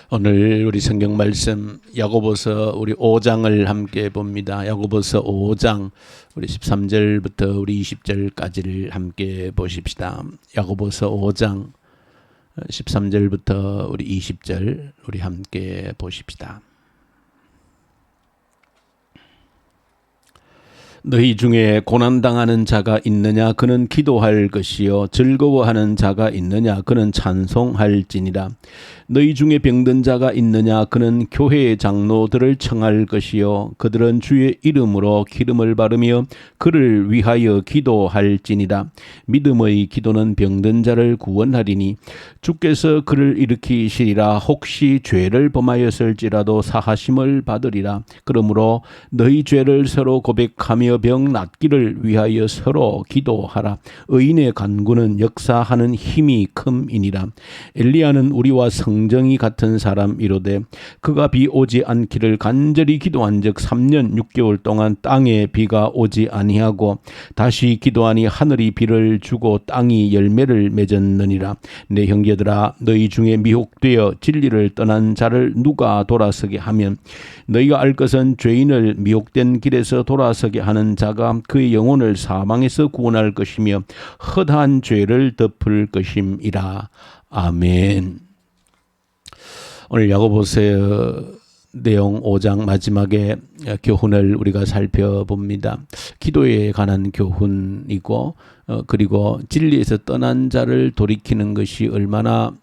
오늘 우리 성경 말씀 야고보서 우리 5장을 함께 봅니다. 야고보서 5장 우리 13절부터 우리 20절까지를 함께 보십시다. 야고보서 5장 13절부터 우리 20절 우리 함께 보십시다. 너희 중에 고난당하는 자가 있느냐 그는 기도할 것이요 즐거워하는 자가 있느냐 그는 찬송할지니라. 너희 중에 병든 자가 있느냐 그는 교회의 장로들을 청할 것이요 그들은 주의 이름으로 기름을 바르며 그를 위하여 기도할지니라. 믿음의 기도는 병든 자를 구원하리니 주께서 그를 일으키시리라. 혹시 죄를 범하였을지라도 사하심을 받으리라. 그러므로 너희 죄를 서로 고백하며 병 낫기를 위하여 서로 기도하라. 의인의 간구는 역사하는 힘이 큼이니라. 엘리야는 우리와 성정이 같은 사람이로되 그가 비 오지 않기를 간절히 기도한즉 3년 6개월 동안 땅에 비가 오지 아니하고 다시 기도하니 하늘이 비를 주고 땅이 열매를 맺었느니라. 내 형제들아, 너희 중에 미혹되어 진리를 떠난 자를 누가 돌아서게 하면 너희가 알 것은 죄인을 미혹된 길에서 돌아서게 하는 자가 그의 영혼을 사망에서 구원할 것이며 허다한 죄를 덮을 것임이라. 아멘. 오늘 야고보서의 내용 5장 마지막에 교훈을 우리가 살펴봅니다. 기도에 관한 교훈이고 그리고 진리에서 떠난 자를 돌이키는 것이 얼마나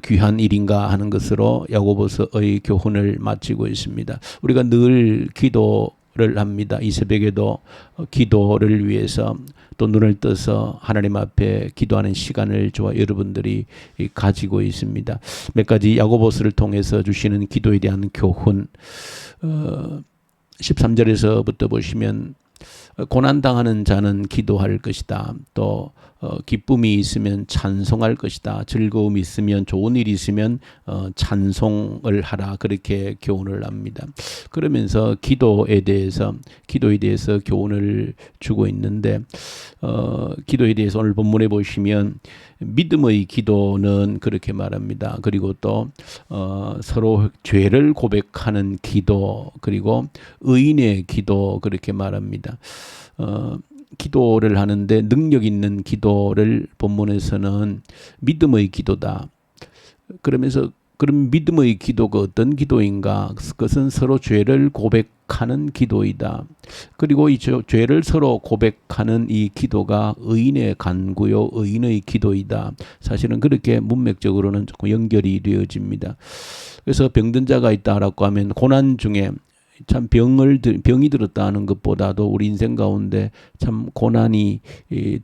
귀한 일인가 하는 것으로 야고보서의 교훈을 마치고 있습니다. 우리가 늘 기도를 합니다. 이 새벽에도 기도를 위해서 또 눈을 떠서 하나님 앞에 기도하는 시간을 저와 여러분들이 가지고 있습니다. 몇 가지 야고보서를 통해서 주시는 기도에 대한 교훈 13절에서부터 보시면 고난당하는 자는 기도할 것이다. 또 기쁨이 있으면 찬송할 것이다. 즐거움이 있으면 좋은 일이 있으면 찬송을 하라. 그렇게 교훈을 합니다. 그러면서 기도에 대해서 교훈을 주고 있는데 기도에 대해서 오늘 본문에 보시면 믿음의 기도는 그렇게 말합니다. 그리고 또 서로 죄를 고백하는 기도 그리고 의인의 기도 그렇게 말합니다. 기도를 하는데 능력 있는 기도를 본문에서는 믿음의 기도다. 그러면서 그럼 믿음의 기도가 어떤 기도인가? 그것은 서로 죄를 고백하는 기도이다. 그리고 이 죄를 서로 고백하는 이 기도가 의인의 간구요, 의인의 기도이다. 사실은 그렇게 문맥적으로는 조금 연결이 되어집니다. 그래서 병든 자가 있다라고 하면 고난 중에 참 병이 들었다 하는 것보다도 우리 인생 가운데 참 고난이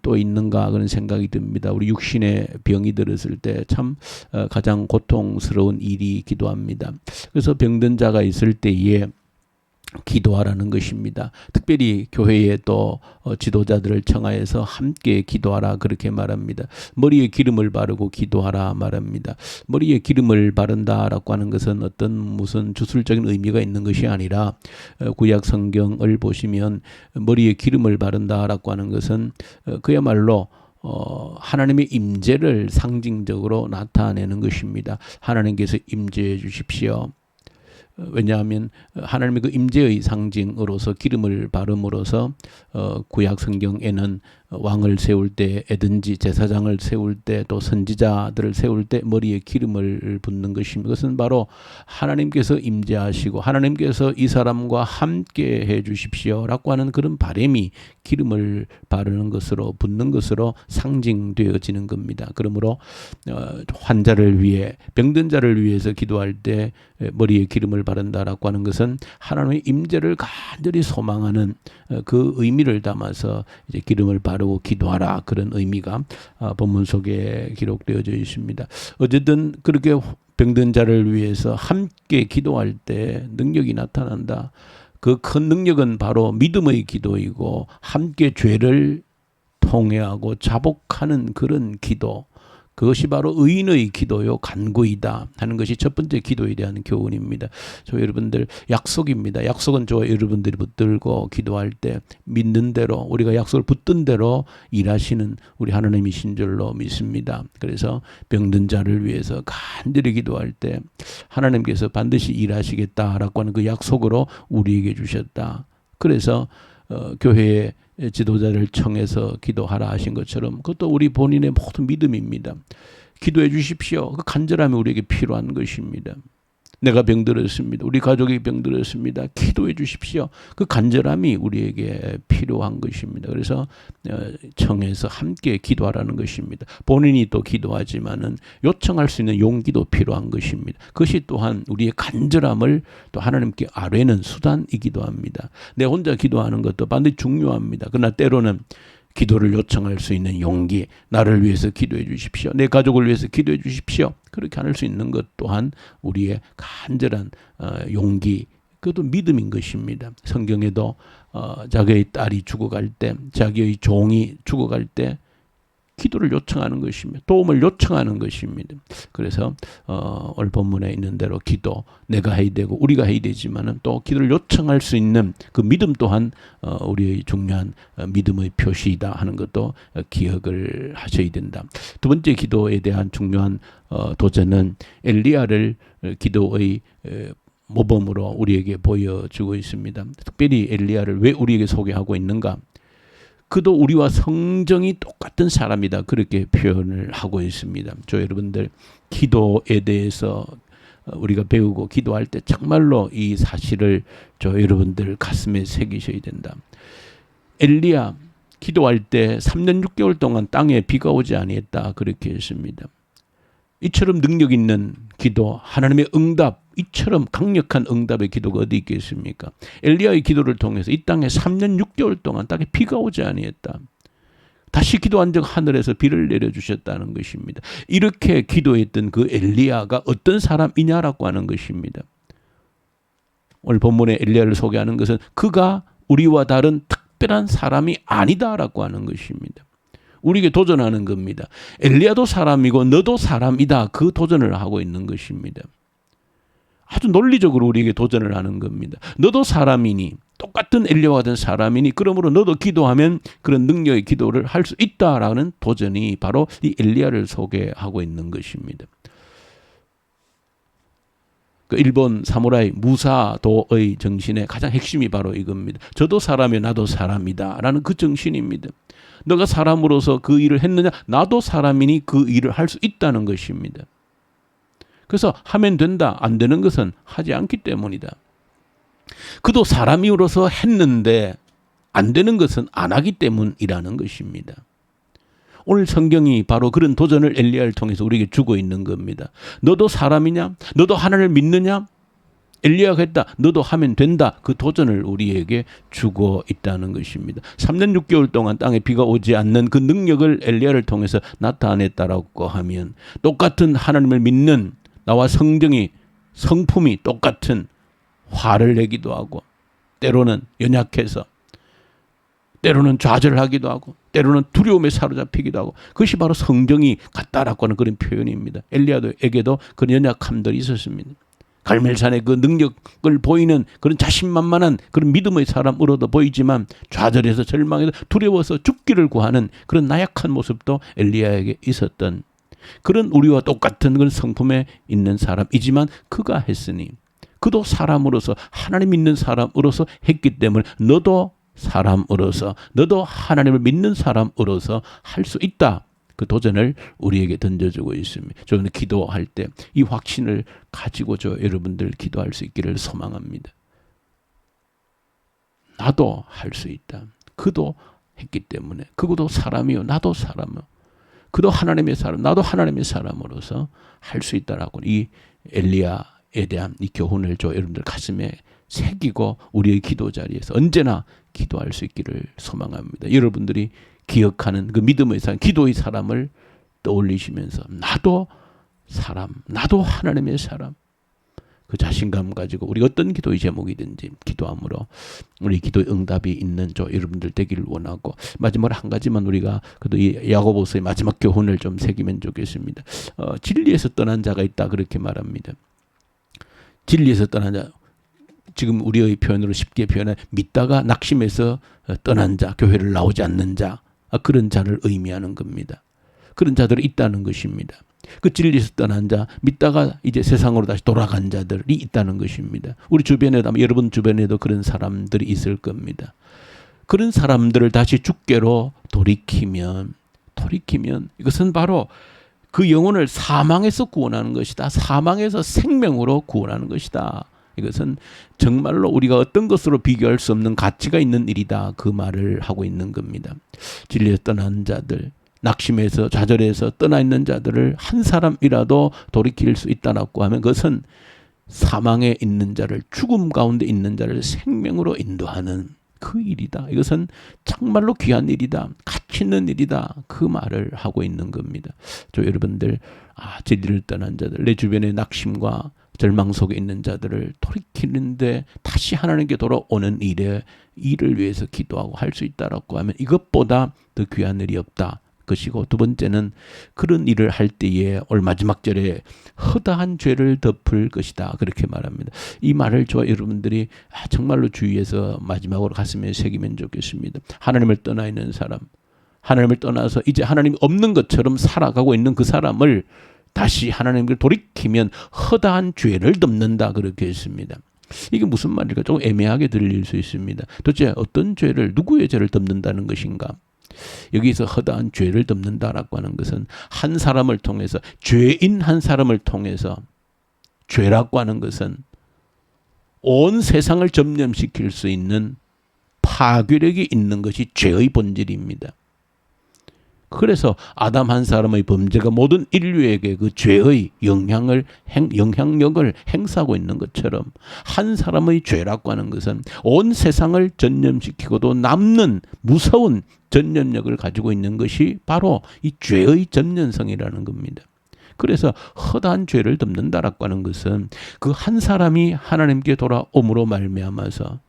또 있는가 그런 생각이 듭니다. 우리 육신의 병이 들었을 때 참 가장 고통스러운 일이기도 합니다. 그래서 병든 자가 있을 때에 기도하라는 것입니다. 특별히 교회에 또 지도자들을 청하여서 함께 기도하라 그렇게 말합니다. 머리에 기름을 바르고 기도하라 말합니다. 머리에 기름을 바른다라고 하는 것은 어떤 무슨 주술적인 의미가 있는 것이 아니라 구약 성경을 보시면 머리에 기름을 바른다라고 하는 것은 그야말로 하나님의 임재를 상징적으로 나타내는 것입니다. 하나님께서 임재해 주십시오. 왜냐하면 하나님의 그 임재의 상징으로서 기름을 바름으로써 구약 성경에는 왕을 세울 때에든지 제사장을 세울 때 또 선지자들을 세울 때 머리에 기름을 붓는 것입니다. 그것은 바로 하나님께서 임재하시고 하나님께서 이 사람과 함께 해 주십시오라고 하는 그런 바람이 기름을 바르는 것으로 붓는 것으로 상징되어지는 겁니다. 그러므로 환자를 위해 병든 자를 위해서 기도할 때 머리에 기름을 바른다라고 하는 것은 하나님의 임재를 간절히 소망하는 그 의미를 담아서 이제 기름을 바르고 기도하라 그런 의미가 본문 속에 기록되어져 있습니다. 어쨌든 그렇게 병든 자를 위해서 함께 기도할 때 능력이 나타난다. 그 큰 능력은 바로 믿음의 기도이고 함께 죄를 통회하고 자복하는 그런 기도. 그것이 바로 의인의 기도요 간구이다 하는 것이 첫 번째 기도에 대한 교훈입니다. 저 여러분들 약속입니다. 약속은 저 여러분들이 붙들고 기도할 때 믿는 대로 우리가 약속을 붙든 대로 일하시는 우리 하나님이신 줄로 믿습니다. 그래서 병든 자를 위해서 간절히 기도할 때 하나님께서 반드시 일하시겠다라고 하는 그 약속으로 우리에게 주셨다. 그래서 교회의 지도자를 청해서 기도하라 하신 것처럼 그것도 우리 본인의 모든 믿음입니다. 기도해 주십시오. 그 간절함이 우리에게 필요한 것입니다. 내가 병들었습니다. 우리 가족이 병들었습니다. 기도해 주십시오. 그 간절함이 우리에게 필요한 것입니다. 그래서 청해서 함께 기도하라는 것입니다. 본인이 또 기도하지만은 요청할 수 있는 용기도 필요한 것입니다. 그것이 또한 우리의 간절함을 또 하나님께 아뢰는 수단이기도 합니다. 내 혼자 기도하는 것도 반드시 중요합니다. 그러나 때로는 기도를 요청할 수 있는 용기, 나를 위해서 기도해 주십시오. 내 가족을 위해서 기도해 주십시오. 그렇게 할 수 있는 것 또한 우리의 간절한 용기, 그것도 믿음인 것입니다. 성경에도 자기의 딸이 죽어갈 때, 자기의 종이 죽어갈 때 기도를 요청하는 것입니다. 도움을 요청하는 것입니다. 그래서 오늘 본문에 있는 대로 기도, 내가 해야 되고 우리가 해야 되지만은 또 기도를 요청할 수 있는 그 믿음 또한 우리의 중요한 믿음의 표시이다 하는 것도 기억을 하셔야 된다. 두 번째 기도에 대한 중요한 도전은 엘리야를 기도의 모범으로 우리에게 보여주고 있습니다. 특별히 엘리야를 왜 우리에게 소개하고 있는가? 그도 우리와 성정이 똑같은 사람이다. 그렇게 표현을 하고 있습니다. 저 여러분들 기도에 대해서 우리가 배우고 기도할 때 정말로 이 사실을 저 여러분들 가슴에 새기셔야 된다. 엘리야 기도할 때 3년 6개월 동안 땅에 비가 오지 아니했다. 그렇게 했습니다. 이처럼 능력 있는 기도, 하나님의 응답, 이처럼 강력한 응답의 기도가 어디 있겠습니까? 엘리야의 기도를 통해서 이 땅에 3년 6개월 동안 땅에 비가 오지 아니했다. 다시 기도한 적 하늘에서 비를 내려주셨다는 것입니다. 이렇게 기도했던 그 엘리야가 어떤 사람이냐라고 하는 것입니다. 오늘 본문에 엘리야를 소개하는 것은 그가 우리와 다른 특별한 사람이 아니다라고 하는 것입니다. 우리에게 도전하는 겁니다. 엘리야도 사람이고 너도 사람이다. 그 도전을 하고 있는 것입니다. 아주 논리적으로 우리에게 도전을 하는 겁니다. 너도 사람이니 똑같은 엘리야와 같은 사람이니 그러므로 너도 기도하면 그런 능력의 기도를 할 수 있다라는 도전이 바로 이 엘리야를 소개하고 있는 것입니다. 그 일본 사무라이 무사도의 정신의 가장 핵심이 바로 이겁니다. 저도 사람이요 나도 사람이다 라는 그 정신입니다. 너가 사람으로서 그 일을 했느냐? 나도 사람이니 그 일을 할 수 있다는 것입니다. 그래서 하면 된다, 안 되는 것은 하지 않기 때문이다. 그도 사람으로서 했는데 안 되는 것은 안 하기 때문이라는 것입니다. 오늘 성경이 바로 그런 도전을 엘리야를 통해서 우리에게 주고 있는 겁니다. 너도 사람이냐? 너도 하나님을 믿느냐? 엘리야가 했다. 너도 하면 된다. 그 도전을 우리에게 주고 있다는 것입니다. 3년 6개월 동안 땅에 비가 오지 않는 그 능력을 엘리야를 통해서 나타냈다라고 하면 똑같은 하나님을 믿는 나와 성품이 똑같은 화를 내기도 하고 때로는 연약해서 때로는 좌절하기도 하고 때로는 두려움에 사로잡히기도 하고 그것이 바로 성정이 같다라고 하는 그런 표현입니다. 엘리야에게도 그런 연약함들이 있었습니다. 갈멜산의 그 능력을 보이는 그런 자신만만한 그런 믿음의 사람으로도 보이지만 좌절해서 절망해서 두려워서 죽기를 구하는 그런 나약한 모습도 엘리야에게 있었던 그런 우리와 똑같은 그런 성품에 있는 사람이지만 그가 했으니 그도 사람으로서 하나님 믿는 사람으로서 했기 때문에 너도 사람으로서 너도 하나님을 믿는 사람으로서 할 수 있다. 그 도전을 우리에게 던져주고 있습니다. 저는 기도할 때 이 확신을 가지고 여러분들 기도할 수 있기를 소망합니다. 나도 할 수 있다. 그도 했기 때문에 그도 사람이요 나도 사람이요. 그도 하나님의 사람 나도 하나님의 사람으로서 할 수 있다라고 이 엘리야에 대한 이 교훈을 여러분들 가슴에 새기고 우리의 기도 자리에서 언제나 기도할 수 있기를 소망합니다. 여러분들이 기억하는 그 믿음의 사람, 기도의 사람을 떠올리시면서 나도 사람, 나도 하나님의 사람. 그 자신감 가지고 우리 어떤 기도의 제목이든지 기도함으로 우리 기도의 응답이 있는 저 여러분들 되기를 원하고, 마지막으로 한 가지만 우리가 그래도 이 야고보서의 마지막 교훈을 좀 새기면 좋겠습니다. 진리에서 떠난 자가 있다 그렇게 말합니다. 진리에서 떠난 자, 지금 우리의 표현으로 쉽게 표현해 믿다가 낙심해서 떠난 자, 교회를 나오지 않는 자, 그런 자를 의미하는 겁니다. 그런 자들이 있다는 것입니다. 그 진리에서 떠난 자, 믿다가 이제 세상으로 다시 돌아간 자들이 있다는 것입니다. 우리 주변에도, 여러분 주변에도 그런 사람들이 있을 겁니다. 그런 사람들을 다시 주께로 돌이키면 이것은 바로 그 영혼을 사망에서 구원하는 것이다. 사망에서 생명으로 구원하는 것이다. 이것은 정말로 우리가 어떤 것으로 비교할 수 없는 가치가 있는 일이다. 그 말을 하고 있는 겁니다. 진리에서 떠난 자들, 낙심해서 좌절해서 떠나 있는 자들을 한 사람이라도 돌이킬 수 있다라고 하면 그것은 사망에 있는 자를, 죽음 가운데 있는 자를 생명으로 인도하는 그 일이다. 이것은 정말로 귀한 일이다. 가치 있는 일이다. 그 말을 하고 있는 겁니다. 여러분들, 진리를 떠난 자들, 내 주변의 낙심과 절망 속에 있는 자들을 돌이키는데 다시 하나님께 돌아오는 일을 위해서 기도하고 할 수 있다라고 하면 이것보다 더 귀한 일이 없다. 것이고, 두 번째는 그런 일을 할 때에 오늘 마지막 절에 허다한 죄를 덮을 것이다. 그렇게 말합니다. 이 말을 저와 여러분들이 정말로 주의해서 마지막으로 가슴에 새기면 좋겠습니다. 하나님을 떠나 있는 사람, 하나님을 떠나서 이제 하나님이 없는 것처럼 살아가고 있는 그 사람을 다시 하나님께 돌이키면 허다한 죄를 덮는다. 그렇게 했습니다. 이게 무슨 말일까? 조금 애매하게 들릴 수 있습니다. 도대체 어떤 죄를, 누구의 죄를 덮는다는 것인가? 여기서 허다한 죄를 덮는다라고 하는 것은 한 사람을 통해서, 죄인 한 사람을 통해서, 죄라고 하는 것은 온 세상을 점령시킬 수 있는 파괴력이 있는 것이 죄의 본질입니다. 그래서 아담 한 사람의 범죄가 모든 인류에게 그 죄의 영향력을 행사하고 있는 것처럼 한 사람의 죄라고 하는 것은 온 세상을 전염시키고도 남는 무서운 전염력을 가지고 있는 것이 바로 이 죄의 전염성이라는 겁니다. 그래서 허다한 죄를 덮는다라고 하는 것은 그 한 사람이 하나님께 돌아옴으로 말미암아서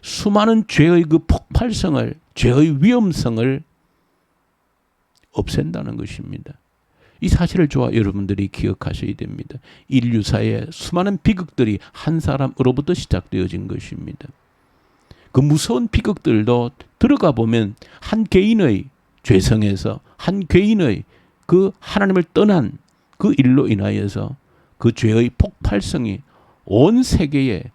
수많은 죄의 그 폭발성을, 죄의 위험성을 없앤다는 것입니다. 이 사실을 저와 여러분들이 기억하셔야 됩니다. 인류사의 수많은 비극들이 한 사람으로부터 시작되어진 것입니다. 그 무서운 비극들도 들어가 보면 한 개인의 죄성에서, 한 개인의 그 하나님을 떠난 그 일로 인하여서 그 죄의 폭발성이 온 세계에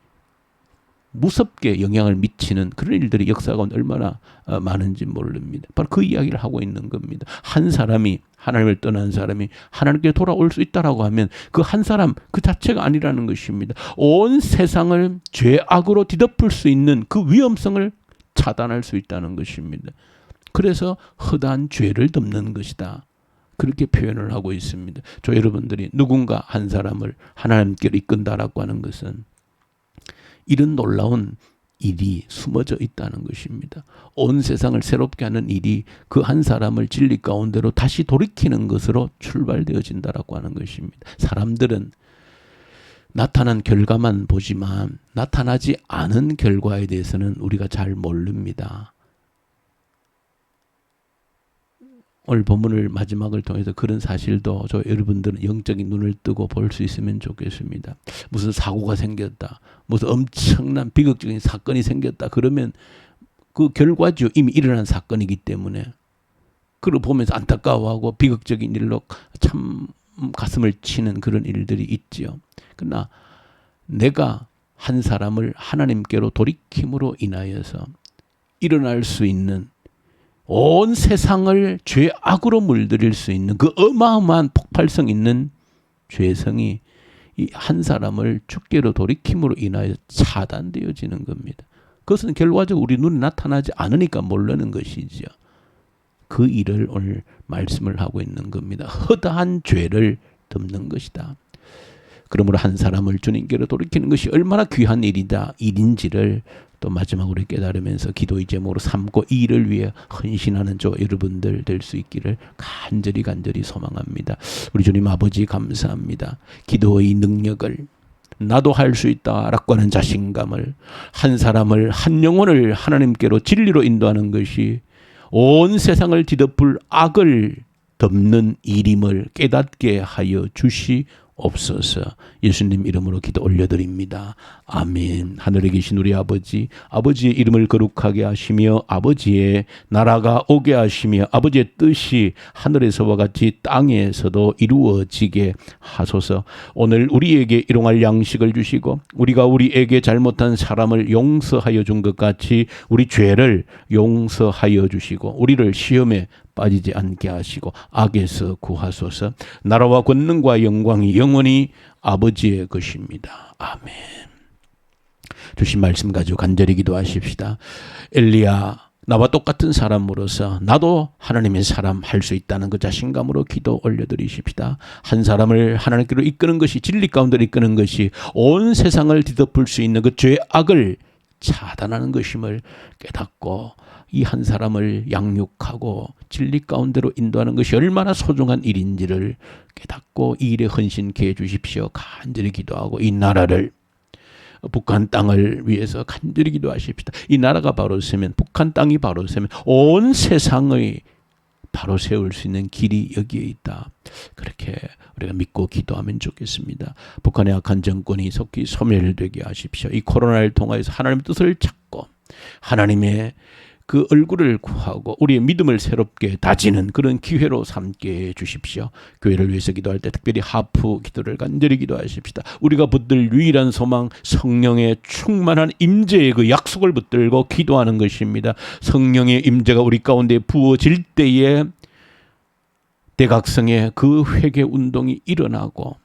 무섭게 영향을 미치는 그런 일들이 역사가 얼마나 많은지 모릅니다. 바로 그 이야기를 하고 있는 겁니다. 한 사람이, 하나님을 떠난 사람이 하나님께 돌아올 수 있다라고 하면 그 한 사람 그 자체가 아니라는 것입니다. 온 세상을 죄악으로 뒤덮을 수 있는 그 위험성을 차단할 수 있다는 것입니다. 그래서 허다한 죄를 덮는 것이다. 그렇게 표현을 하고 있습니다. 여러분들이 누군가 한 사람을 하나님께로 이끈다라고 하는 것은 이런 놀라운 일이 숨어져 있다는 것입니다. 온 세상을 새롭게 하는 일이 그 한 사람을 진리 가운데로 다시 돌이키는 것으로 출발되어진다라고 하는 것입니다. 사람들은 나타난 결과만 보지만 나타나지 않은 결과에 대해서는 우리가 잘 모릅니다. 오늘 본문을 마지막을 통해서 그런 사실도 여러분들은 영적인 눈을 뜨고 볼 수 있으면 좋겠습니다. 무슨 사고가 생겼다, 무슨 엄청난 비극적인 사건이 생겼다 그러면 그 결과죠. 이미 일어난 사건이기 때문에 그걸 보면서 안타까워하고 비극적인 일로 참 가슴을 치는 그런 일들이 있죠. 그러나 내가 한 사람을 하나님께로 돌이킴으로 인하여서 일어날 수 있는, 온 세상을 죄악으로 물들일 수 있는 그 어마어마한 폭발성 있는 죄성이 이 한 사람을 주께로 돌이킴으로 인하여 차단되어지는 겁니다. 그것은 결과적으로 우리 눈에 나타나지 않으니까 모르는 것이죠. 그 일을 오늘 말씀을 하고 있는 겁니다. 허다한 죄를 덮는 것이다. 그러므로 한 사람을 주님께로 돌이키는 것이 얼마나 귀한 일인지를 또 마지막으로 깨달으면서 기도의 제목으로 삼고 이 일을 위해 헌신하는 여러분들 될 수 있기를 간절히 소망합니다. 우리 주님 아버지 감사합니다. 기도의 능력을 나도 할 수 있다라고 하는 자신감을, 한 사람을, 한 영혼을 하나님께로 진리로 인도하는 것이 온 세상을 뒤덮을 악을 덮는 일임을 깨닫게 하여 주시옵소서. 예수님 이름으로 기도 올려드립니다. 아멘. 하늘에 계신 우리 아버지, 아버지의 이름을 거룩하게 하시며 아버지의 나라가 오게 하시며 아버지의 뜻이 하늘에서와 같이 땅에서도 이루어지게 하소서. 오늘 우리에게 일용할 양식을 주시고 우리가 우리에게 잘못한 사람을 용서하여 준 것 같이 우리 죄를 용서하여 주시고 우리를 시험에 빠지지 않게 하시고 악에서 구하소서. 나라와 권능과 영광이 영원히 아버지의 것입니다. 아멘. 주신 말씀 가지고 간절히 기도하십시다. 엘리야, 나와 똑같은 사람으로서 나도 하나님의 사람 할 수 있다는 그 자신감으로 기도 올려드리십시다. 한 사람을 하나님께로 이끄는 것이, 진리 가운데로 이끄는 것이 온 세상을 뒤덮을 수 있는 그 죄악을 차단하는 것임을 깨닫고 이 한 사람을 양육하고 진리 가운데로 인도하는 것이 얼마나 소중한 일인지를 깨닫고 이 일에 헌신케 해 주십시오. 간절히 기도하고 이 나라를, 북한 땅을 위해서 간절히 기도하십시다. 이 나라가 바로 서면, 북한 땅이 바로 서면 온 세상의 바로 세울 수 있는 길이 여기에 있다. 그렇게 우리가 믿고 기도하면 좋겠습니다. 북한의 악한 정권이 속히 소멸되게 하십시오. 이 코로나를 통하여서 하나님의 뜻을 찾고 하나님의 그 얼굴을 구하고 우리의 믿음을 새롭게 다지는 그런 기회로 삼게 해 주십시오. 교회를 위해서 기도할 때 특별히 하프 기도를 간절히 기도하십시다. 우리가 붙들 유일한 소망, 성령의 충만한 임재의 그 약속을 붙들고 기도하는 것입니다. 성령의 임재가 우리 가운데 부어질 때에 대각성의 그 회개 운동이 일어나고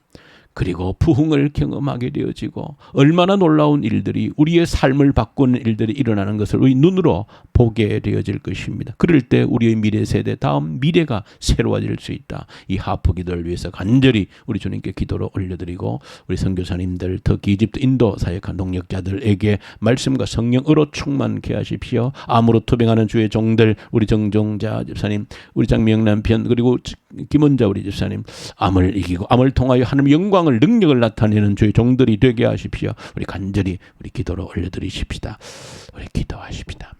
그리고 부흥을 경험하게 되어지고 얼마나 놀라운 일들이, 우리의 삶을 바꾸는 일들이 일어나는 것을 우리 눈으로 보게 되어질 것입니다. 그럴 때 우리의 미래 세대, 다음 미래가 새로워질 수 있다. 이 하프 기도를 위해서 간절히 우리 주님께 기도를 올려드리고 우리 선교사님들, 특히 이집트 인도 사역한 동역자들에게 말씀과 성령으로 충만케 하십시오. 암으로 투병하는 주의 종들, 우리 정종자 집사님, 우리 장미영 남편, 그리고 김원자 우리 집사님, 암을 이기고 암을 통하여 하나님의 영광을, 능력을 나타내는 주의 종들이 되게 하십시오. 우리 간절히 우리 기도를 올려드리십시다. 우리 기도하십시다.